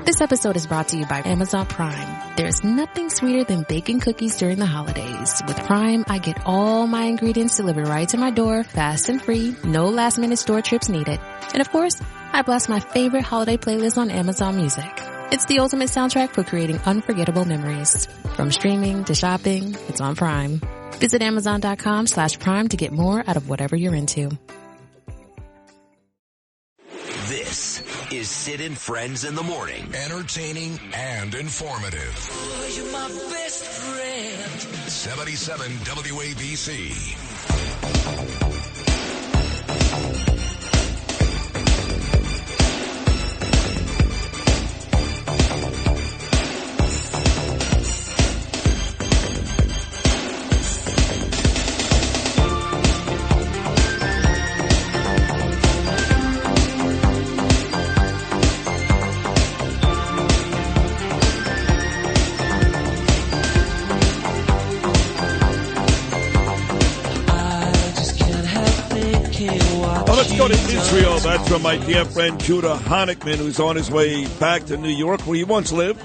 This episode is brought to you by Amazon Prime. There's nothing sweeter than baking cookies during the holidays. With Prime, I get all my ingredients delivered right to my door, fast and free, no last-minute store trips needed. And of course, I blast my favorite holiday playlist on Amazon Music. It's the ultimate soundtrack for creating unforgettable memories. From streaming to shopping, it's on Prime. Visit Amazon.com/Prime to get more out of whatever you're into. This is Sid and Friends in the Morning. Entertaining and informative. Oh, you're my best friend. 77 WABC. Let's go to Israel. That's from my dear friend Yehuda Honickmen, who's on his way back to New York, where he once lived.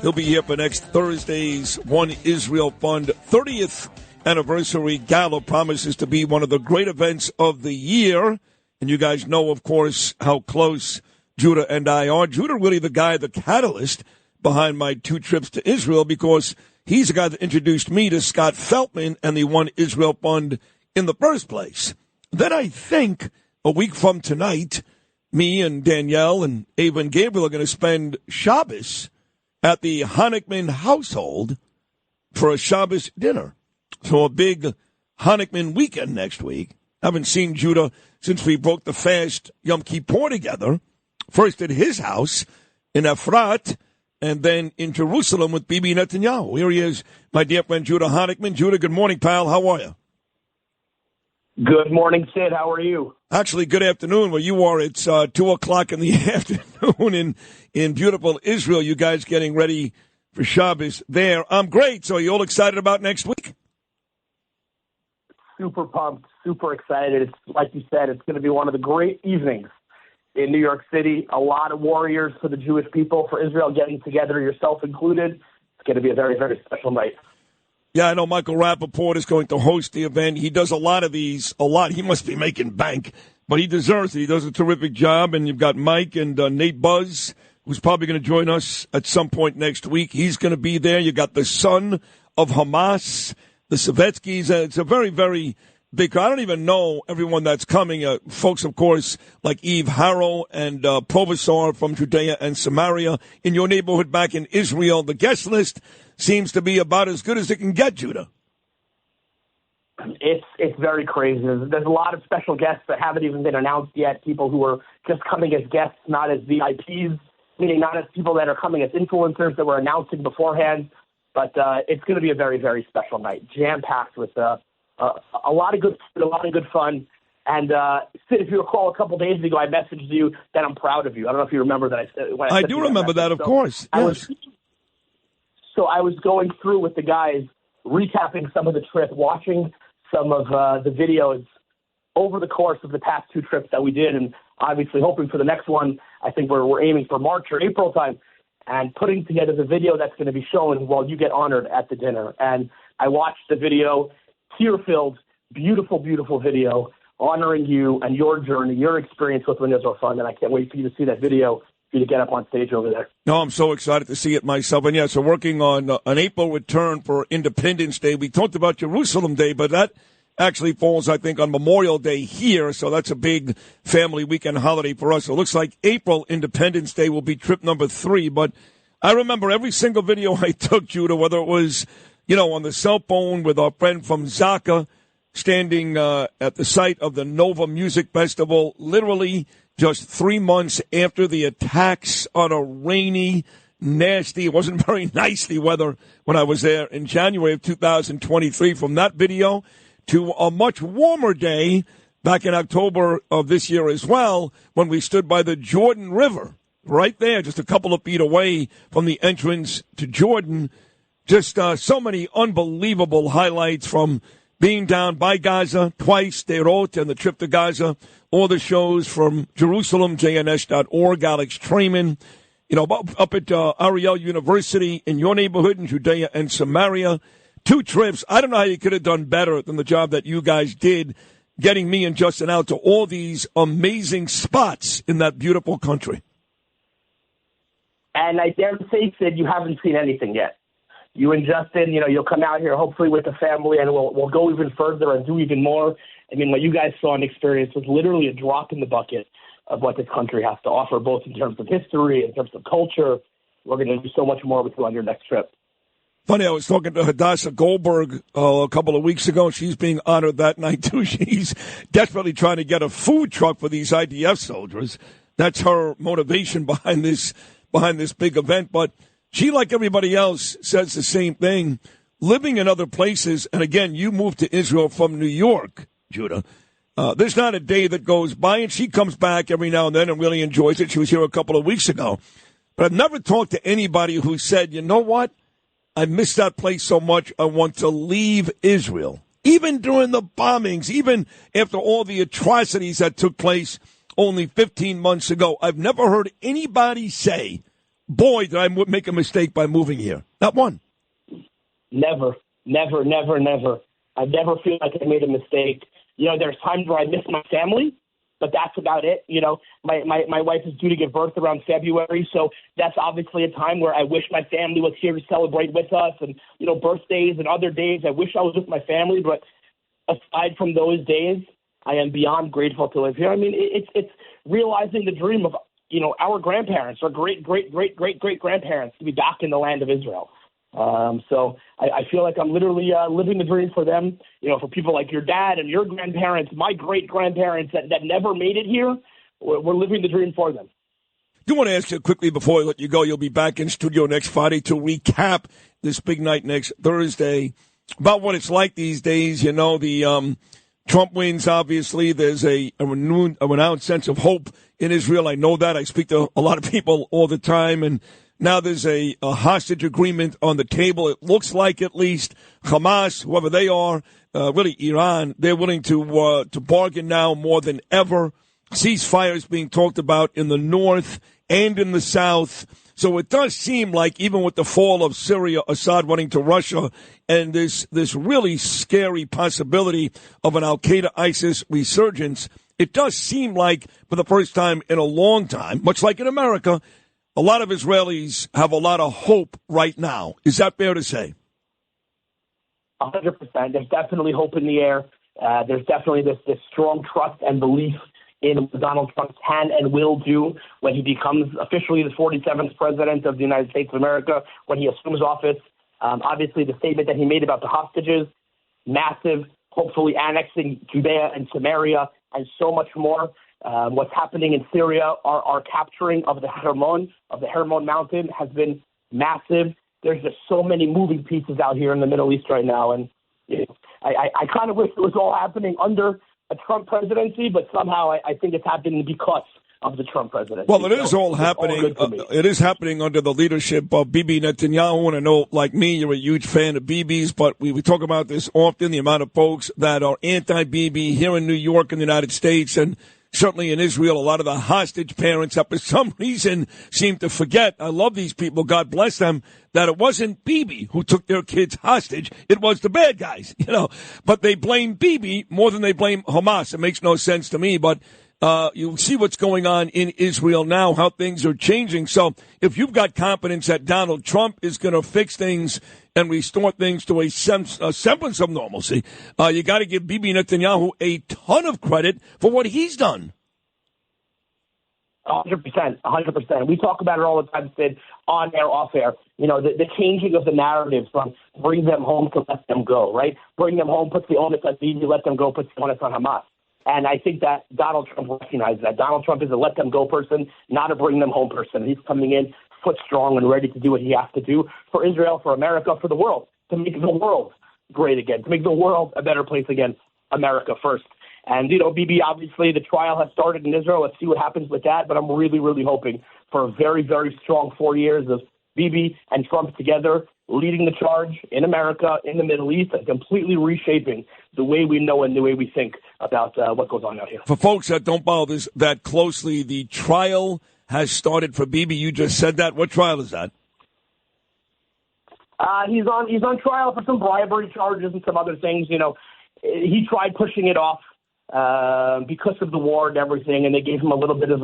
He'll be here for next Thursday's One Israel Fund 30th Anniversary Gala. Promises to be one of the great events of the year. And you guys know, of course, how close Yehuda and I are. Yehuda really the guy, the catalyst behind my 2 trips to Israel, because he's the guy that introduced me to Scott Feltman and the One Israel Fund in the first place. Then I think a week from tonight, me and Danielle and Ava and Gabriel are going to spend Shabbos at the Honickmen household for a Shabbos dinner. So a big Honickmen weekend next week. Haven't seen Yehuda since we broke the fast Yom Kippur together. First at his house in Efrat, and then in Jerusalem with Bibi Netanyahu. Here he is, my dear friend Yehuda Honickmen. Yehuda, good morning, pal. How are you? Good morning, Sid. How are you? Actually, good afternoon. Where you are, it's 2 o'clock in the afternoon in beautiful Israel. You guys getting ready for Shabbos there. I'm great. So are you all excited about next week? Super pumped, super excited. It's like you said, it's going to be one of the great evenings in New York City. A lot of warriors for the Jewish people, for Israel getting together, yourself included. It's going to be a very, very special night. Yeah, I know Michael Rappaport is going to host the event. He does a lot of these, He must be making bank, but he deserves it. He does a terrific job, and you've got Mike and Nate Buzz, who's probably going to join us at some point next week. He's going to be there. You got the son of Hamas, the Savetsky's. It's a very, very big crowd. I don't even know everyone that's coming. Folks, of course, like Eve Harrow and Provosar from Judea and Samaria. In your neighborhood back in Israel, the guest list seems to be about as good as it can get, Yehuda. It's very crazy. There's a lot of special guests that haven't even been announced yet, people who are just coming as guests, not as VIPs, meaning not as people that are coming as influencers that were announcing beforehand. But it's going to be a very, very special night, jam-packed with a lot of good food, a lot of good fun. And, Sid, if you recall, a couple days ago, I messaged you that I'm proud of you. I don't know if you remember that. I do remember that, of course. Yes. So I was going through with the guys, recapping some of the trip, watching some of the videos over the course of the past 2 trips that we did, and obviously hoping for the next one. I think we're aiming for March or April time, and putting together the video that's going to be shown while you get honored at the dinner. And I watched the video, tear-filled, beautiful, beautiful video, honoring you and your journey, your experience with One Israel Fund, and I can't wait for you to see that video, for you to get up on stage over there. No, I'm so excited to see it myself. And, so working on an April return for Independence Day. We talked about Jerusalem Day, but that actually falls, I think, on Memorial Day here, so that's a big family weekend holiday for us. So it looks like April Independence Day will be trip number 3, but I remember every single video I took, Yehuda, whether it was, on the cell phone with our friend from Zaka, standing at the site of the Nova Music Festival, literally just 3 months after the attacks on a rainy, nasty, it wasn't very nice, the weather when I was there in January of 2023. From that video to a much warmer day back in October of this year as well, when we stood by the Jordan River, right there, just a couple of feet away from the entrance to Jordan. Just so many unbelievable highlights from being down by Gaza twice, Beirut, and the trip to Gaza. All the shows from Jerusalem, jns.org, Alex Trayman up at Ariel University in your neighborhood in Judea and Samaria. 2 trips. I don't know how you could have done better than the job that you guys did getting me and Justin out to all these amazing spots in that beautiful country. And I dare to say, Sid, you haven't seen anything yet. You and Justin, you'll come out here hopefully with the family, and we'll go even further and do even more. I mean, what you guys saw and experienced was literally a drop in the bucket of what this country has to offer, both in terms of history, in terms of culture. We're going to do so much more with you on your next trip. Funny, I was talking to Hadassah Goldberg a couple of weeks ago. She's being honored that night, too. She's desperately trying to get a food truck for these IDF soldiers. That's her motivation behind this big event. But she, like everybody else, says the same thing. Living in other places, and again, you moved to Israel from New York, Judah. There's not a day that goes by, and she comes back every now and then and really enjoys it. She was here a couple of weeks ago. But I've never talked to anybody who said, you know what? I miss that place so much, I want to leave Israel. Even during the bombings, even after all the atrocities that took place only 15 months ago, I've never heard anybody say, boy, did I make a mistake by moving here. Not one. Never. I never feel like I made a mistake. There's times where I miss my family, but that's about it. My wife is due to give birth around February, so that's obviously a time where I wish my family was here to celebrate with us, and, birthdays and other days, I wish I was with my family, but aside from those days, I am beyond grateful to live here. I mean, it's realizing the dream of, our grandparents or great-great-great-great-grandparents to be back in the land of Israel. So I feel like I'm literally living the dream for them, for people like your dad and your grandparents, my great-grandparents that never made it here. We're living the dream for them. I do want to ask you quickly before I let you go, you'll be back in studio next Friday to recap this big night next Thursday about what it's like these days. The Trump wins, obviously. There's a renewed sense of hope in Israel. I know that. I speak to a lot of people all the time, and now there's a hostage agreement on the table. It looks like at least Hamas, whoever they are, really Iran, they're willing to bargain now more than ever. Ceasefire is being talked about in the north and in the south. So it does seem like even with the fall of Syria, Assad running to Russia, and this really scary possibility of an al-Qaeda ISIS resurgence, it does seem like for the first time in a long time, much like in America, a lot of Israelis have a lot of hope right now. Is that fair to say? 100%. There's definitely hope in the air. There's definitely this strong trust and belief in what Donald Trump can and will do when he becomes officially the 47th president of the United States of America, when he assumes office. Obviously, the statement that he made about the hostages, massive, hopefully annexing Judea and Samaria, and so much more. What's happening in Syria, our capturing of the Hermon Mountain has been massive. There's just so many moving pieces out here in the Middle East right now. And I kind of wish it was all happening under a Trump presidency, but somehow I think it's happening because of the Trump presidency. Well, it is all happening. It is happening under the leadership of Bibi Netanyahu. And I know, like me, you're a huge fan of Bibi's, but we talk about this often, the amount of folks that are anti-Bibi here in New York in the United States, and certainly in Israel, a lot of the hostage parents that for some reason seem to forget. I love these people, God bless them, that it wasn't Bibi who took their kids hostage. It was the bad guys, But they blame Bibi more than they blame Hamas. It makes no sense to me, but you see what's going on in Israel now, how things are changing. So if you've got confidence that Donald Trump is going to fix things and restore things to a semblance of normalcy, you got to give Bibi Netanyahu a ton of credit for what he's done. 100%. We talk about it all the time, Sid, on air, off air. The changing of the narrative from bring them home to let them go, right? Bring them home puts the onus on Bibi, let them go puts the onus on Hamas. And I think that Donald Trump recognizes that. Donald Trump is a let-them-go person, not a bring-them-home person. He's coming in foot strong and ready to do what he has to do for Israel, for America, for the world, to make the world great again, to make the world a better place again, America first. And, Bibi, obviously, the trial has started in Israel. Let's see what happens with that. But I'm really, really hoping for a very, very strong 4 years of Bibi and Trump together, leading the charge in America, in the Middle East, and completely reshaping the way we know and the way we think about what goes on out here. For folks that don't follow this that closely, the trial has started for Bibi. You just said that. What trial is that? He's on trial for some bribery charges and some other things. You know, he tried pushing it off because of the war and everything, and they gave him a little bit of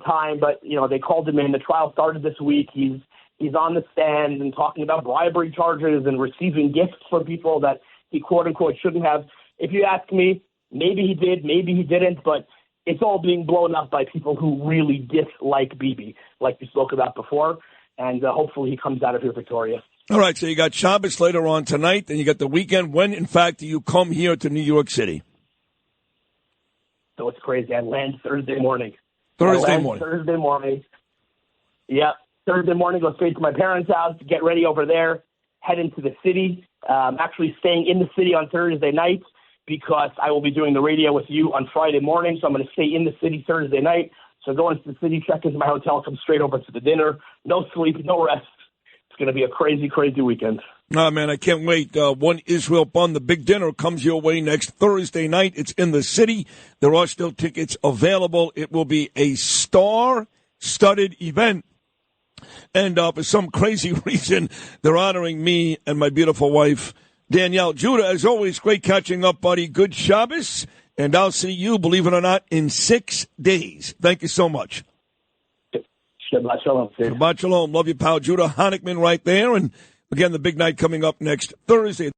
time. But you know, they called him in. The trial started this week. He's on the stand and talking about bribery charges and receiving gifts from people that he quote unquote shouldn't have. If you ask me, maybe he did, maybe he didn't, but it's all being blown up by people who really dislike Bibi, like we spoke about before. And hopefully he comes out of here victorious. All right, so you got Shabbos later on tonight, then you got the weekend. When, in fact, do you come here to New York City? So it's crazy. I land Thursday morning. Thursday morning. Yeah, Thursday morning, go straight to my parents' house, get ready over there, head into the city. Actually staying in the city on Thursday night because I will be doing the radio with you on Friday morning. So I'm going to stay in the city Thursday night. So go into the city, check into my hotel, come straight over to the dinner. No sleep, no rest. It's going to be a crazy, crazy weekend. Oh, man, I can't wait. One Israel Fund, the big dinner, comes your way next Thursday night. It's in the city. There are still tickets available. It will be a star-studded event. And for some crazy reason, they're honoring me and my beautiful wife, Danielle. Judah, as always, great catching up, buddy. Good Shabbos. And I'll see you, believe it or not, in 6 days. Thank you so much. Shabbat shalom. Shabbat shalom. Love you, pal. Yehuda Honickmen right there. And again, the big night coming up next Thursday.